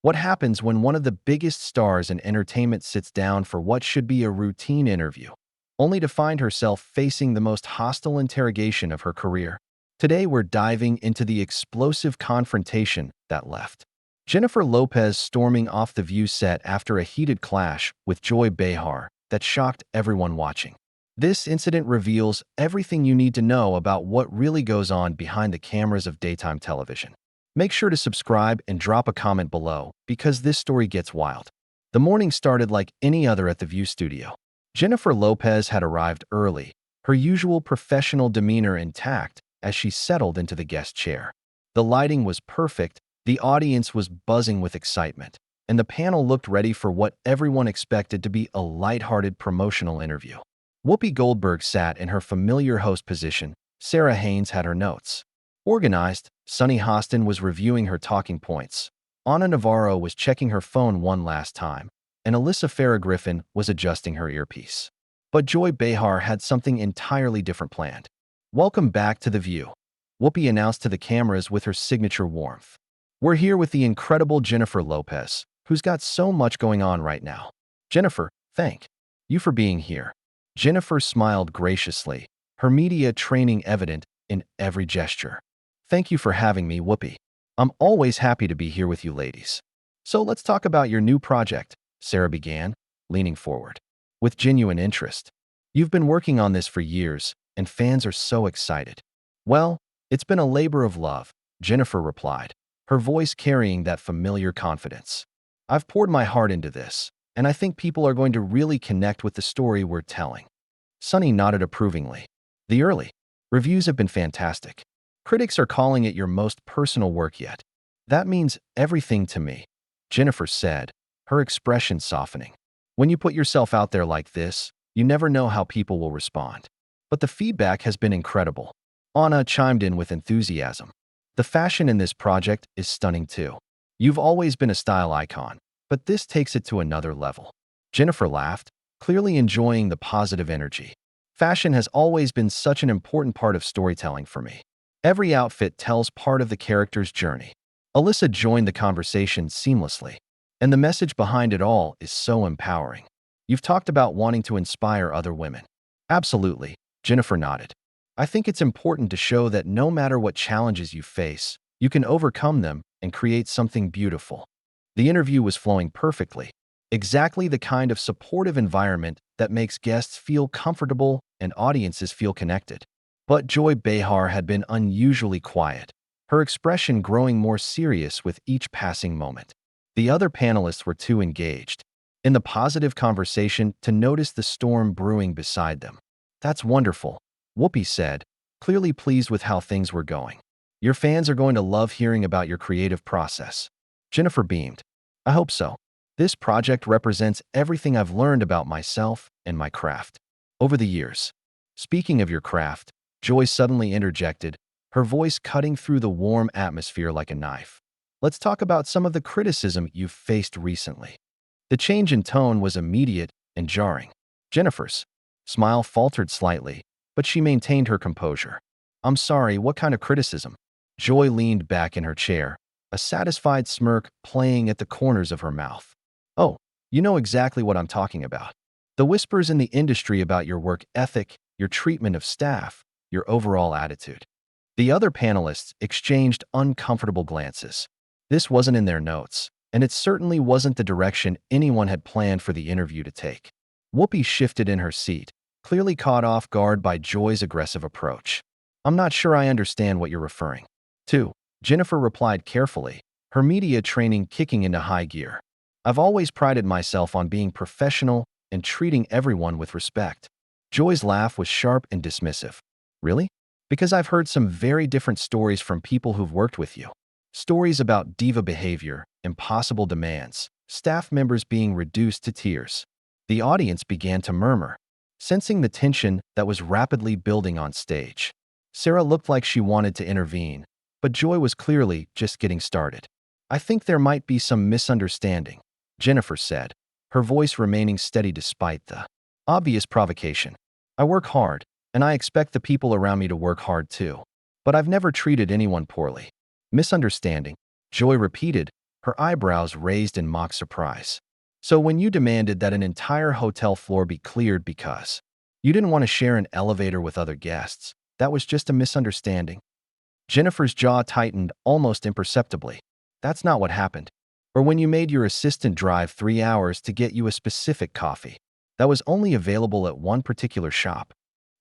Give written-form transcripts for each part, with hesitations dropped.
What happens when one of the biggest stars in entertainment sits down for what should be a routine interview, only to find herself facing the most hostile interrogation of her career? Today, we're diving into the explosive confrontation that left Jennifer Lopez storming off the View set after a heated clash with Joy Behar that shocked everyone watching. This incident reveals everything you need to know about what really goes on behind the cameras of daytime television. Make sure to subscribe and drop a comment below because this story gets wild. The morning started like any other at the View studio. Jennifer Lopez had arrived early, her usual professional demeanor intact as she settled into the guest chair. The lighting was perfect, the audience was buzzing with excitement, and the panel looked ready for what everyone expected to be a lighthearted promotional interview. Whoopi Goldberg sat in her familiar host position. Sarah Haynes had her notes organized. Sunny Hostin was reviewing her talking points. Anna Navarro was checking her phone one last time, and Alyssa Farah Griffin was adjusting her earpiece. But Joy Behar had something entirely different planned. "Welcome back to The View," Whoopi announced to the cameras with her signature warmth. "We're here with the incredible Jennifer Lopez, who's got so much going on right now." "Jennifer, thank you for being here." Jennifer smiled graciously, her media training evident in every gesture. "Thank you for having me, Whoopi. I'm always happy to be here with you ladies." "So let's talk about your new project," Sarah began, leaning forward with genuine interest. "You've been working on this for years, and fans are so excited." "Well, it's been a labor of love," Jennifer replied, her voice carrying that familiar confidence. "I've poured my heart into this, and I think people are going to really connect with the story we're telling." Sunny nodded approvingly. "The early reviews have been fantastic. Critics are calling it your most personal work yet." "That means everything to me," Jennifer said, her expression softening. "When you put yourself out there like this, you never know how people will respond. But the feedback has been incredible." Anna chimed in with enthusiasm. "The fashion in this project is stunning too. You've always been a style icon, but this takes it to another level." Jennifer laughed, clearly enjoying the positive energy. "Fashion has always been such an important part of storytelling for me. Every outfit tells part of the character's journey." Alyssa joined the conversation seamlessly, and the message behind it all is so empowering. "You've talked about wanting to inspire other women." "Absolutely," Jennifer nodded. "I think it's important to show that no matter what challenges you face, you can overcome them and create something beautiful." The interview was flowing perfectly, exactly the kind of supportive environment that makes guests feel comfortable and audiences feel connected. But Joy Behar had been unusually quiet, her expression growing more serious with each passing moment. The other panelists were too engaged in the positive conversation to notice the storm brewing beside them. "That's wonderful," Whoopi said, clearly pleased with how things were going. "Your fans are going to love hearing about your creative process." Jennifer beamed. "I hope so. This project represents everything I've learned about myself and my craft over the years." "Speaking of your craft," Joy suddenly interjected, her voice cutting through the warm atmosphere like a knife. "Let's talk about some of the criticism you've faced recently." The change in tone was immediate and jarring. Jennifer's smile faltered slightly, but she maintained her composure. "I'm sorry, what kind of criticism?" Joy leaned back in her chair, a satisfied smirk playing at the corners of her mouth. "Oh, you know exactly what I'm talking about. The whispers in the industry about your work ethic, your treatment of staff, your overall attitude." The other panelists exchanged uncomfortable glances. This wasn't in their notes, and it certainly wasn't the direction anyone had planned for the interview to take. Whoopi shifted in her seat, clearly caught off guard by Joy's aggressive approach. "I'm not sure I understand what you're referring to," Jennifer replied carefully, her media training kicking into high gear. "I've always prided myself on being professional and treating everyone with respect." Joy's laugh was sharp and dismissive. "Really? Because I've heard some very different stories from people who've worked with you. Stories about diva behavior, impossible demands, staff members being reduced to tears." The audience began to murmur, sensing the tension that was rapidly building on stage. Sarah looked like she wanted to intervene, but Joy was clearly just getting started. "I think there might be some misunderstanding," Jennifer said, her voice remaining steady despite the obvious provocation. "I work hard, and I expect the people around me to work hard too. But I've never treated anyone poorly." "Misunderstanding," Joy repeated, her eyebrows raised in mock surprise. So when you demanded that an entire hotel floor be cleared because you didn't want to share an elevator with other guests, that was just a misunderstanding. Jennifer's jaw tightened almost imperceptibly. That's not what happened. Or when you made your assistant drive 3 hours to get you a specific coffee that was only available at one particular shop.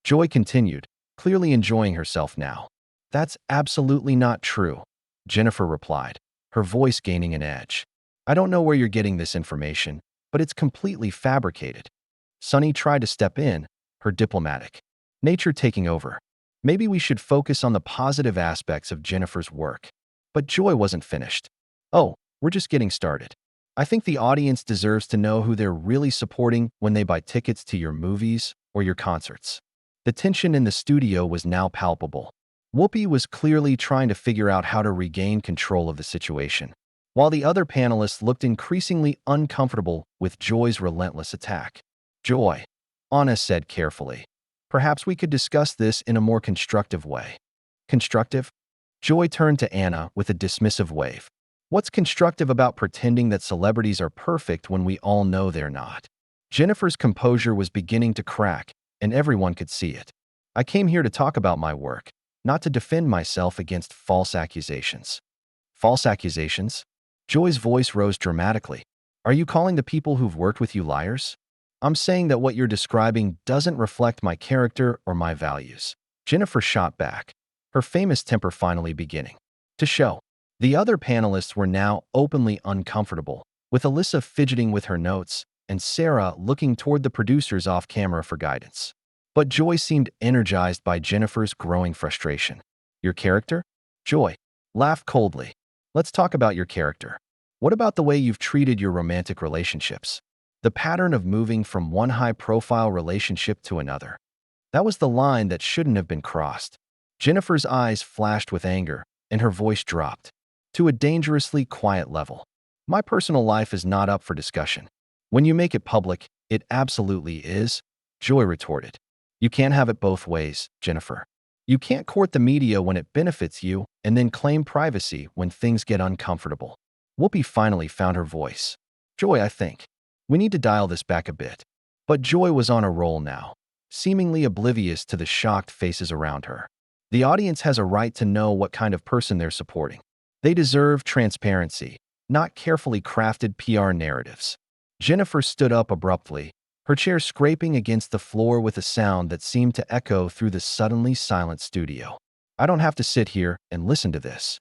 Joy continued, clearly enjoying herself now. That's absolutely not true, Jennifer replied, her voice gaining an edge. I don't know where you're getting this information, but it's completely fabricated. Sunny tried to step in, her diplomatic nature taking over. Maybe we should focus on the positive aspects of Jennifer's work. But Joy wasn't finished. Oh, we're just getting started. I think the audience deserves to know who they're really supporting when they buy tickets to your movies or your concerts. The tension in the studio was now palpable. Whoopi was clearly trying to figure out how to regain control of the situation, while the other panelists looked increasingly uncomfortable with Joy's relentless attack. Joy, Anna said carefully, perhaps we could discuss this in a more constructive way. Constructive? Joy turned to Anna with a dismissive wave. What's constructive about pretending that celebrities are perfect when we all know they're not? Jennifer's composure was beginning to crack, and everyone could see it. I came here to talk about my work, not to defend myself against false accusations. False accusations? Joy's voice rose dramatically. Are you calling the people who've worked with you liars? I'm saying that what you're describing doesn't reflect my character or my values. Jennifer shot back, her famous temper finally beginning to show. The other panelists were now openly uncomfortable, with Alyssa fidgeting with her notes and Sarah looking toward the producers off camera for guidance. But Joy seemed energized by Jennifer's growing frustration. Your character? Joy laughed coldly. Let's talk about your character. What about the way you've treated your romantic relationships? The pattern of moving from one high-profile relationship to another. That was the line that shouldn't have been crossed. Jennifer's eyes flashed with anger, and her voice dropped to a dangerously quiet level. My personal life is not up for discussion. When you make it public, it absolutely is, Joy retorted. You can't have it both ways, Jennifer. You can't court the media when it benefits you and then claim privacy when things get uncomfortable. Whoopi finally found her voice. Joy, I think we need to dial this back a bit. But Joy was on a roll now, seemingly oblivious to the shocked faces around her. The audience has a right to know what kind of person they're supporting. They deserve transparency, not carefully crafted PR narratives. Jennifer stood up abruptly, her chair scraping against the floor with a sound that seemed to echo through the suddenly silent studio. I don't have to sit here and listen to this.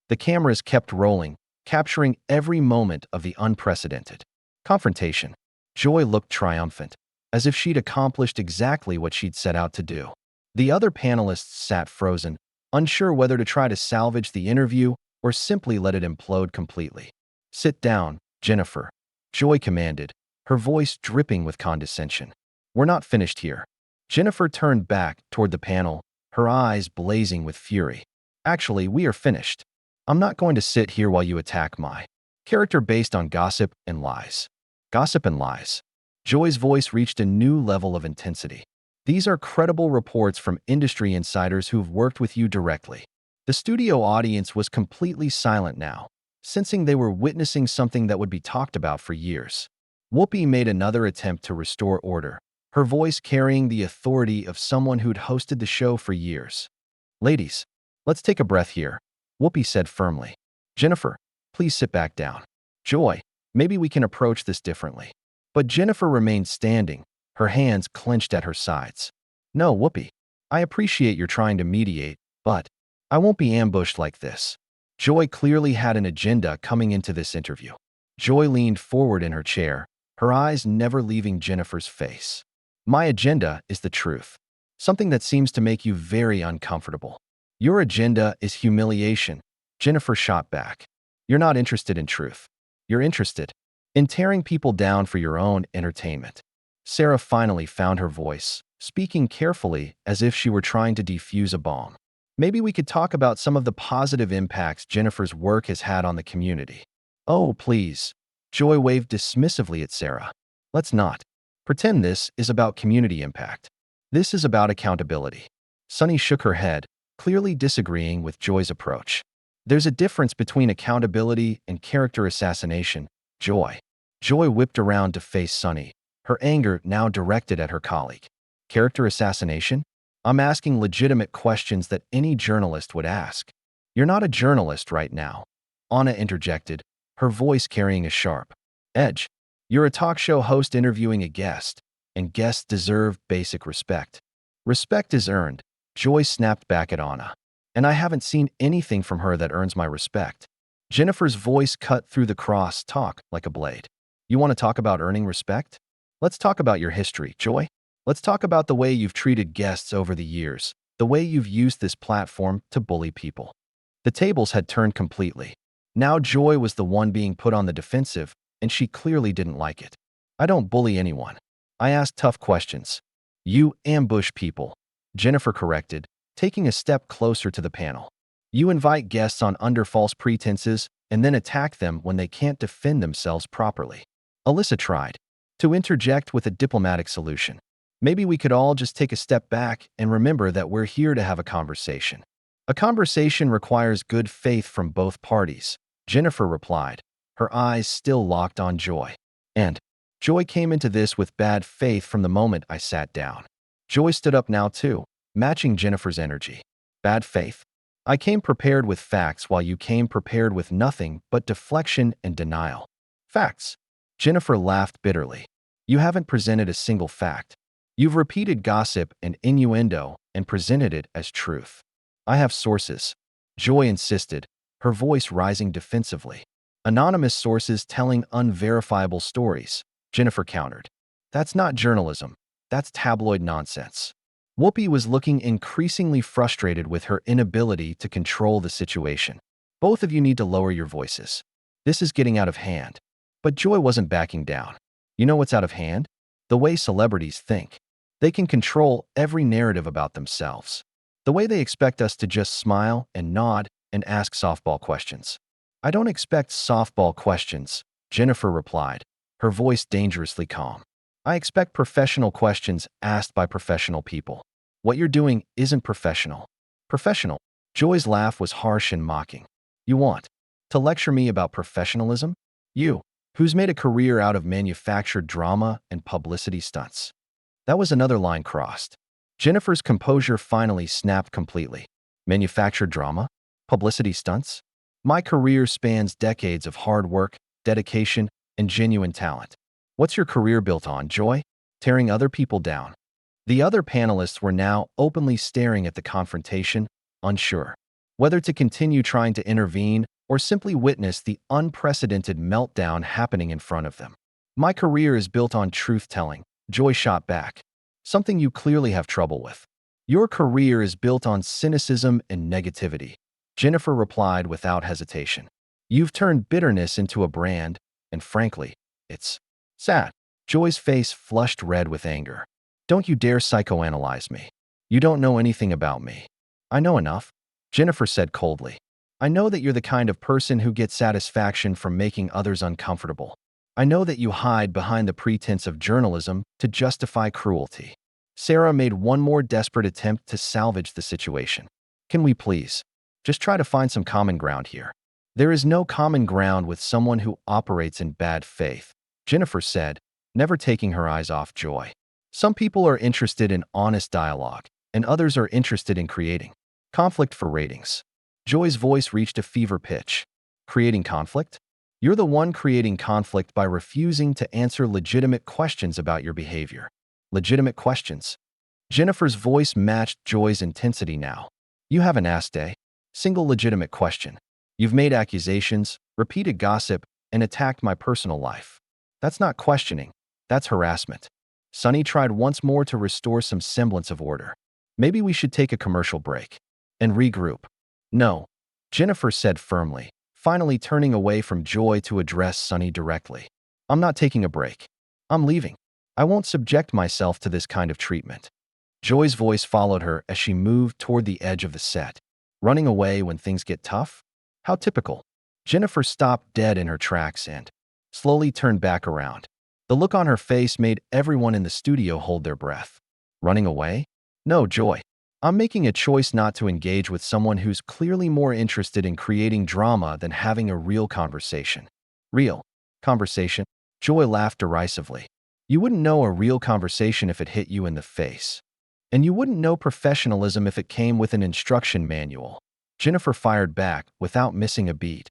The cameras kept rolling, capturing every moment of the unprecedented confrontation. Joy looked triumphant, as if she'd accomplished exactly what she'd set out to do. The other panelists sat frozen, unsure whether to try to salvage the interview or simply let it implode completely. Sit down, Jennifer, Joy commanded, her voice dripping with condescension. We're not finished here. Jennifer turned back toward the panel, her eyes blazing with fury. Actually, we are finished. I'm not going to sit here while you attack my character based on gossip and lies. Gossip and lies. Joy's voice reached a new level of intensity. These are credible reports from industry insiders who've worked with you directly. The studio audience was completely silent now, sensing they were witnessing something that would be talked about for years. Whoopi made another attempt to restore order, her voice carrying the authority of someone who'd hosted the show for years. Ladies, let's take a breath here, Whoopi said firmly. Jennifer, please sit back down. Joy, maybe we can approach this differently. But Jennifer remained standing, her hands clenched at her sides. No, Whoopi, I appreciate you're trying to mediate, but I won't be ambushed like this. Joy clearly had an agenda coming into this interview. Joy leaned forward in her chair, her eyes never leaving Jennifer's face. My agenda is the truth, something that seems to make you very uncomfortable. Your agenda is humiliation, Jennifer shot back. You're not interested in truth. You're interested in tearing people down for your own entertainment. Sarah finally found her voice, speaking carefully as if she were trying to defuse a bomb. Maybe we could talk about some of the positive impacts Jennifer's work has had on the community. Oh, please. Joy waved dismissively at Sarah. Let's not pretend this is about community impact. This is about accountability. Sunny shook her head, clearly disagreeing with Joy's approach. There's a difference between accountability and character assassination. Joy. Joy whipped around to face Sunny, her anger now directed at her colleague. Character assassination? I'm asking legitimate questions that any journalist would ask. You're not a journalist right now. Anna interjected, her voice carrying a sharp edge. You're a talk show host interviewing a guest, and guests deserve basic respect. Respect is earned, Joy snapped back at Anna. And I haven't seen anything from her that earns my respect. Jennifer's voice cut through the cross-talk like a blade. You want to talk about earning respect? Let's talk about your history, Joy. Let's talk about the way you've treated guests over the years, the way you've used this platform to bully people. The tables had turned completely. Now Joy was the one being put on the defensive, and she clearly didn't like it. I don't bully anyone. I ask tough questions. You ambush people, Jennifer corrected, taking a step closer to the panel. You invite guests on under false pretenses and then attack them when they can't defend themselves properly. Alyssa tried to interject with a diplomatic solution. Maybe we could all just take a step back and remember that we're here to have a conversation. A conversation requires good faith from both parties, Jennifer replied, her eyes still locked on Joy. And Joy came into this with bad faith from the moment I sat down. Joy stood up now too, matching Jennifer's energy. Bad faith? I came prepared with facts while you came prepared with nothing but deflection and denial. Facts? Jennifer laughed bitterly. You haven't presented a single fact. You've repeated gossip and innuendo and presented it as truth. I have sources, Joy insisted, her voice rising defensively. Anonymous sources telling unverifiable stories, Jennifer countered. That's not journalism. That's tabloid nonsense. Whoopi was looking increasingly frustrated with her inability to control the situation. Both of you need to lower your voices. This is getting out of hand. But Joy wasn't backing down. You know what's out of hand? The way celebrities think. They can control every narrative about themselves. The way they expect us to just smile and nod and ask softball questions. I don't expect softball questions, Jennifer replied, her voice dangerously calm. I expect professional questions asked by professional people. What you're doing isn't professional. Professional? Joy's laugh was harsh and mocking. You want to lecture me about professionalism? You, who's made a career out of manufactured drama and publicity stunts. That was another line crossed. Jennifer's composure finally snapped completely. Manufactured drama? Publicity stunts? My career spans decades of hard work, dedication, and genuine talent. What's your career built on, Joy? Tearing other people down. The other panelists were now openly staring at the confrontation, unsure whether to continue trying to intervene or simply witness the unprecedented meltdown happening in front of them. My career is built on truth-telling, Joy shot back. Something you clearly have trouble with. Your career is built on cynicism and negativity, Jennifer replied without hesitation. You've turned bitterness into a brand, and frankly, it's sad. Joy's face flushed red with anger. Don't you dare psychoanalyze me. You don't know anything about me. I know enough, Jennifer said coldly. I know that you're the kind of person who gets satisfaction from making others uncomfortable. I know that you hide behind the pretense of journalism to justify cruelty. Sarah made one more desperate attempt to salvage the situation. Can we please just try to find some common ground here? There is no common ground with someone who operates in bad faith, Jennifer said, never taking her eyes off Joy. Some people are interested in honest dialogue, and others are interested in creating conflict for ratings. Joy's voice reached a fever pitch. Creating conflict? You're the one creating conflict by refusing to answer legitimate questions about your behavior. Legitimate questions. Jennifer's voice matched Joy's intensity now. You haven't asked a single legitimate question. You've made accusations, repeated gossip, and attacked my personal life. That's not questioning. That's harassment. Sunny tried once more to restore some semblance of order. Maybe we should take a commercial break and regroup. No, Jennifer said firmly, finally turning away from Joy to address Sunny directly. I'm not taking a break. I'm leaving. I won't subject myself to this kind of treatment. Joy's voice followed her as she moved toward the edge of the set. Running away when things get tough? How typical. Jennifer stopped dead in her tracks and slowly turned back around. The look on her face made everyone in the studio hold their breath. Running away? No, Joy. I'm making a choice not to engage with someone who's clearly more interested in creating drama than having a real conversation. Real conversation? Joy laughed derisively. You wouldn't know a real conversation if it hit you in the face. And you wouldn't know professionalism if it came with an instruction manual. Jennifer fired back without missing a beat.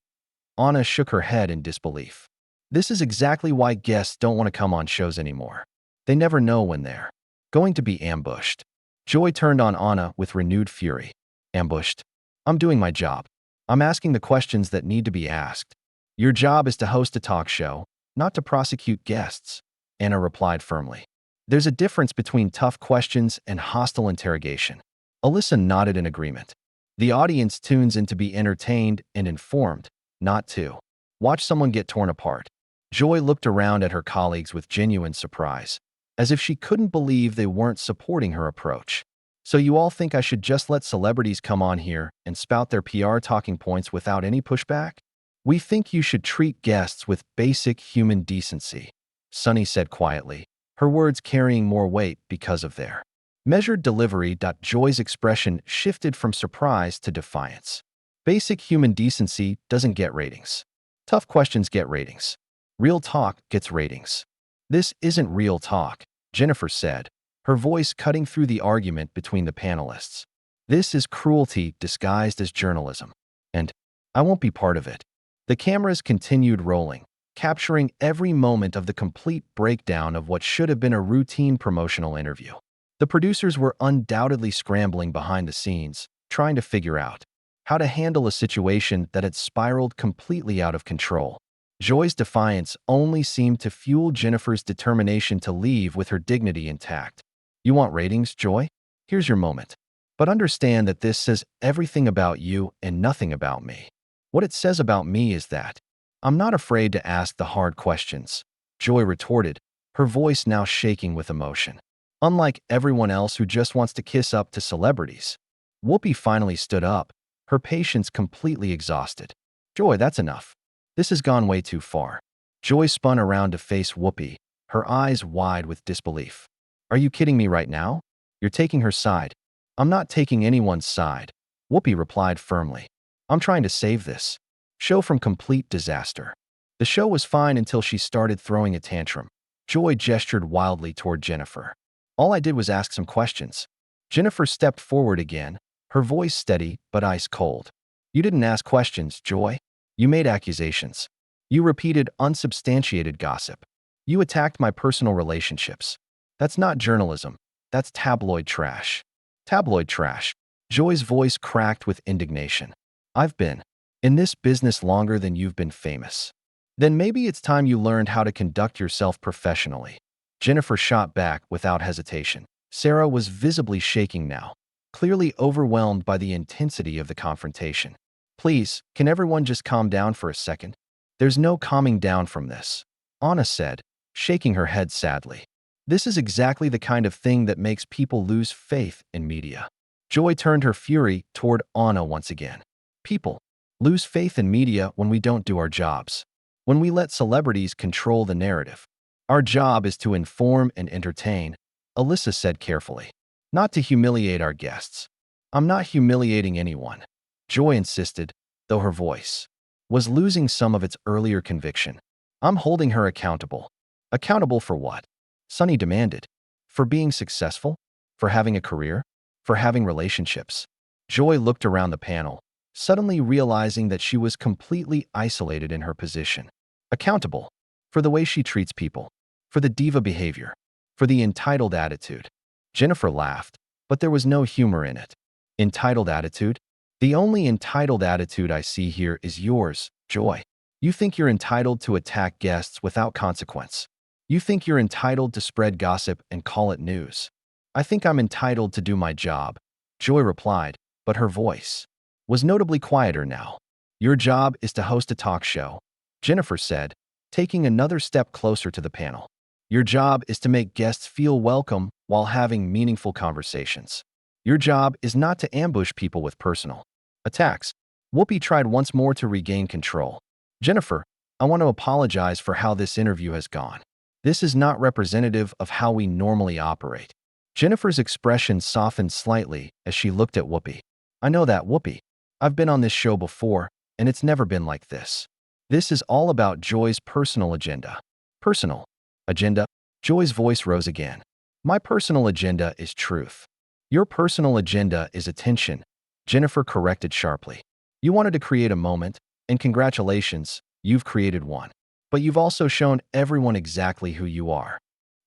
Anna shook her head in disbelief. This is exactly why guests don't want to come on shows anymore. They never know when they're going to be ambushed. Joy turned on Anna with renewed fury. Ambushed? I'm doing my job. I'm asking the questions that need to be asked. Your job is to host a talk show, not to prosecute guests, Anna replied firmly. There's a difference between tough questions and hostile interrogation. Alyssa nodded in agreement. The audience tunes in to be entertained and informed, not to watch someone get torn apart. Joy looked around at her colleagues with genuine surprise, as if she couldn't believe they weren't supporting her approach. So you all think I should just let celebrities come on here and spout their PR talking points without any pushback? We think you should treat guests with basic human decency, Sunny said quietly, her words carrying more weight because of their measured delivery. Joy's expression shifted from surprise to defiance. Basic human decency doesn't get ratings. Tough questions get ratings. Real talk gets ratings. This isn't real talk, Jennifer said, her voice cutting through the argument between the panelists. This is cruelty disguised as journalism. And I won't be part of it. The cameras continued rolling, capturing every moment of the complete breakdown of what should have been a routine promotional interview. The producers were undoubtedly scrambling behind the scenes, trying to figure out how to handle a situation that had spiraled completely out of control. Joy's defiance only seemed to fuel Jennifer's determination to leave with her dignity intact. You want ratings, Joy? Here's your moment. But understand that this says everything about you and nothing about me. What it says about me is that I'm not afraid to ask the hard questions, Joy retorted, her voice now shaking with emotion. Unlike everyone else who just wants to kiss up to celebrities. Whoopi finally stood up, her patience completely exhausted. Joy, that's enough. This has gone way too far. Joy spun around to face Whoopi, her eyes wide with disbelief. Are you kidding me right now? You're taking her side. I'm not taking anyone's side, Whoopi replied firmly. I'm trying to save this show from complete disaster. The show was fine until she started throwing a tantrum. Joy gestured wildly toward Jennifer. All I did was ask some questions. Jennifer stepped forward again, her voice steady but ice cold. You didn't ask questions, Joy. You made accusations. You repeated unsubstantiated gossip. You attacked my personal relationships. That's not journalism. That's tabloid trash. Tabloid trash. Joy's voice cracked with indignation. I've been in this business longer than you've been famous. Then maybe it's time you learned how to conduct yourself professionally. Jennifer shot back without hesitation. Sarah was visibly shaking now, clearly overwhelmed by the intensity of the confrontation. Please, can everyone just calm down for a second? There's no calming down from this, Anna said, shaking her head sadly. This is exactly the kind of thing that makes people lose faith in media. Joy turned her fury toward Anna once again. People lose faith in media when we don't do our jobs, when we let celebrities control the narrative. Our job is to inform and entertain, Alyssa said carefully, not to humiliate our guests. I'm not humiliating anyone, Joy insisted, though her voice was losing some of its earlier conviction. I'm holding her accountable. Accountable for what? Sunny demanded. For being successful? For having a career? For having relationships? Joy looked around the panel, suddenly realizing that she was completely isolated in her position. Accountable for the way she treats people, for the diva behavior, for the entitled attitude. Jennifer laughed, but there was no humor in it. Entitled attitude? The only entitled attitude I see here is yours, Joy. You think you're entitled to attack guests without consequence. You think you're entitled to spread gossip and call it news. I think I'm entitled to do my job, Joy replied, but her voice was notably quieter now. Your job is to host a talk show, Jennifer said, taking another step closer to the panel. Your job is to make guests feel welcome while having meaningful conversations. Your job is not to ambush people with personal attacks. Whoopi tried once more to regain control. Jennifer, I want to apologize for how this interview has gone. This is not representative of how we normally operate. Jennifer's expression softened slightly as she looked at Whoopi. I know that, Whoopi. I've been on this show before, and it's never been like this. This is all about Joy's personal agenda. Personal agenda? Joy's voice rose again. My personal agenda is truth. Your personal agenda is attention, Jennifer corrected sharply. You wanted to create a moment, and congratulations, you've created one. But you've also shown everyone exactly who you are.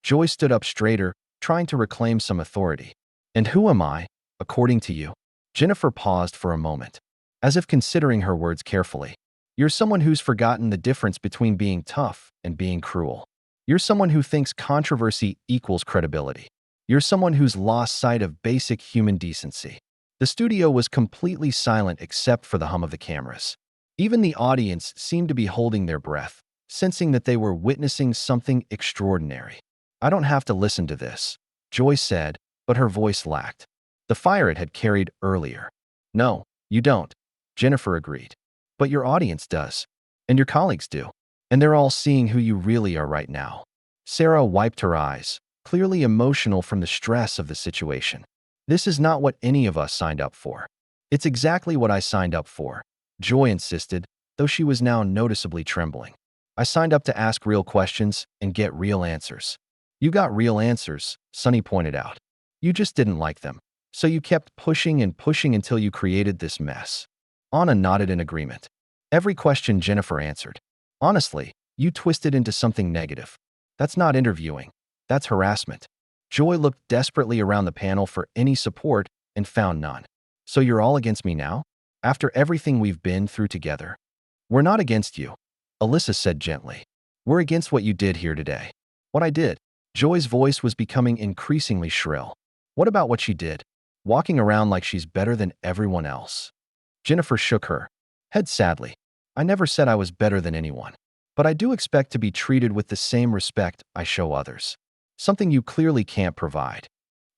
Joy stood up straighter, trying to reclaim some authority. And who am I, according to you? Jennifer paused for a moment, as if considering her words carefully. You're someone who's forgotten the difference between being tough and being cruel. You're someone who thinks controversy equals credibility. You're someone who's lost sight of basic human decency. The studio was completely silent except for the hum of the cameras. Even the audience seemed to be holding their breath, sensing that they were witnessing something extraordinary. I don't have to listen to this, Joy said, but her voice lacked the fire it had carried earlier. No, you don't, Jennifer agreed. But your audience does, and your colleagues do, and they're all seeing who you really are right now. Sarah wiped her eyes, clearly emotional from the stress of the situation. This is not what any of us signed up for. It's exactly what I signed up for, Joy insisted, though she was now noticeably trembling. I signed up to ask real questions and get real answers. You got real answers, Sunny pointed out. You just didn't like them. So you kept pushing and pushing until you created this mess. Anna nodded in agreement. Every question Jennifer answered. Honestly, you twisted into something negative. That's not interviewing. That's harassment. Joy looked desperately around the panel for any support and found none. So you're all against me now? After everything we've been through together? We're not against you, Alyssa said gently. We're against what you did here today. What I did. Joy's voice was becoming increasingly shrill. What about what she did? Walking around like she's better than everyone else. Jennifer shook her head sadly. I never said I was better than anyone. But I do expect to be treated with the same respect I show others. Something you clearly can't provide.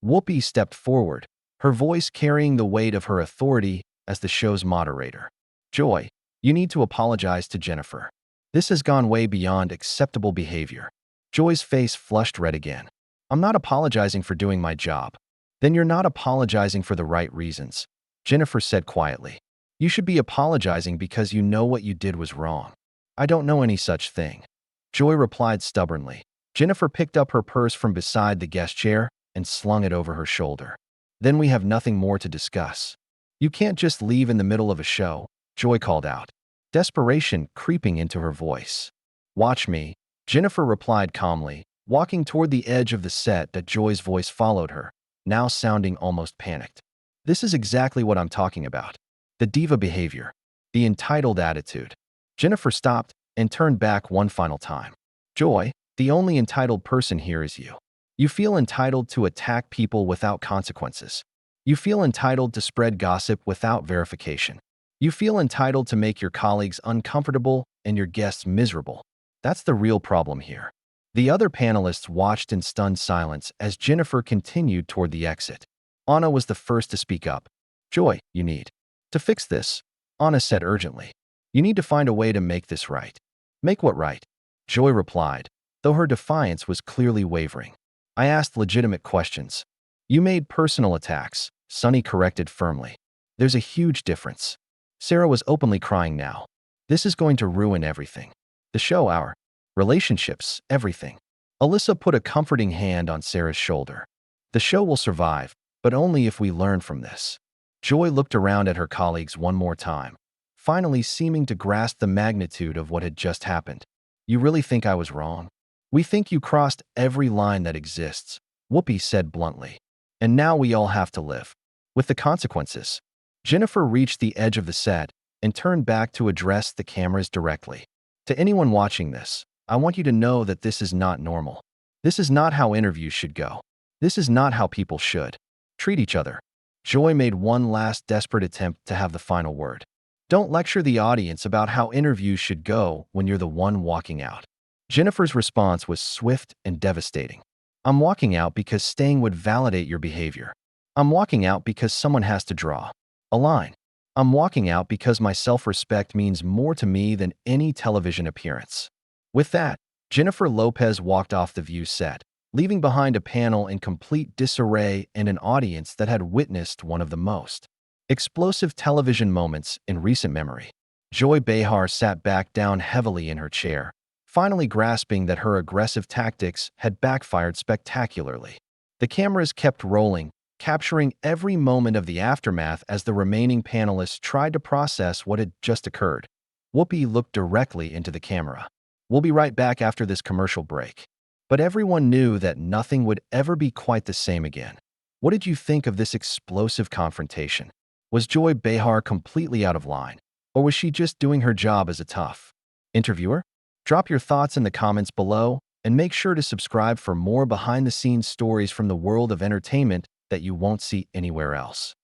Whoopi stepped forward, her voice carrying the weight of her authority as the show's moderator. Joy, you need to apologize to Jennifer. This has gone way beyond acceptable behavior. Joy's face flushed red again. I'm not apologizing for doing my job. Then you're not apologizing for the right reasons, Jennifer said quietly. You should be apologizing because you know what you did was wrong. I don't know any such thing, Joy replied stubbornly. Jennifer picked up her purse from beside the guest chair and slung it over her shoulder. Then we have nothing more to discuss. You can't just leave in the middle of a show, Joy called out, desperation creeping into her voice. Watch me, Jennifer replied calmly, walking toward the edge of the set that Joy's voice followed her, now sounding almost panicked. This is exactly what I'm talking about. The diva behavior. The entitled attitude. Jennifer stopped and turned back one final time. Joy, the only entitled person here is you. You feel entitled to attack people without consequences. You feel entitled to spread gossip without verification. You feel entitled to make your colleagues uncomfortable and your guests miserable. That's the real problem here. The other panelists watched in stunned silence as Jennifer continued toward the exit. Anna was the first to speak up. Joy, you need to fix this, Anna said urgently. You need to find a way to make this right. Make what right? Joy replied, though her defiance was clearly wavering. I asked legitimate questions. You made personal attacks, Sunny corrected firmly. There's a huge difference. Sarah was openly crying now. This is going to ruin everything. The show, our relationships, everything. Alyssa put a comforting hand on Sarah's shoulder. The show will survive, but only if we learn from this. Joy looked around at her colleagues one more time, finally seeming to grasp the magnitude of what had just happened. You really think I was wrong? We think you crossed every line that exists, Whoopi said bluntly. And now we all have to live with the consequences. Jennifer reached the edge of the set and turned back to address the cameras directly. To anyone watching this, I want you to know that this is not normal. This is not how interviews should go. This is not how people should treat each other. Joy made one last desperate attempt to have the final word. Don't lecture the audience about how interviews should go when you're the one walking out. Jennifer's response was swift and devastating. I'm walking out because staying would validate your behavior. I'm walking out because someone has to draw a line. I'm walking out because my self-respect means more to me than any television appearance. With that, Jennifer Lopez walked off the View set, leaving behind a panel in complete disarray and an audience that had witnessed one of the most explosive television moments in recent memory. Joy Behar sat back down heavily in her chair, finally grasping that her aggressive tactics had backfired spectacularly. The cameras kept rolling, capturing every moment of the aftermath as the remaining panelists tried to process what had just occurred. Whoopi looked directly into the camera. "We'll be right back after this commercial break." But everyone knew that nothing would ever be quite the same again. What did you think of this explosive confrontation? Was Joy Behar completely out of line, or was she just doing her job as a tough interviewer? Drop your thoughts in the comments below, and make sure to subscribe for more behind-the-scenes stories from the world of entertainment that you won't see anywhere else.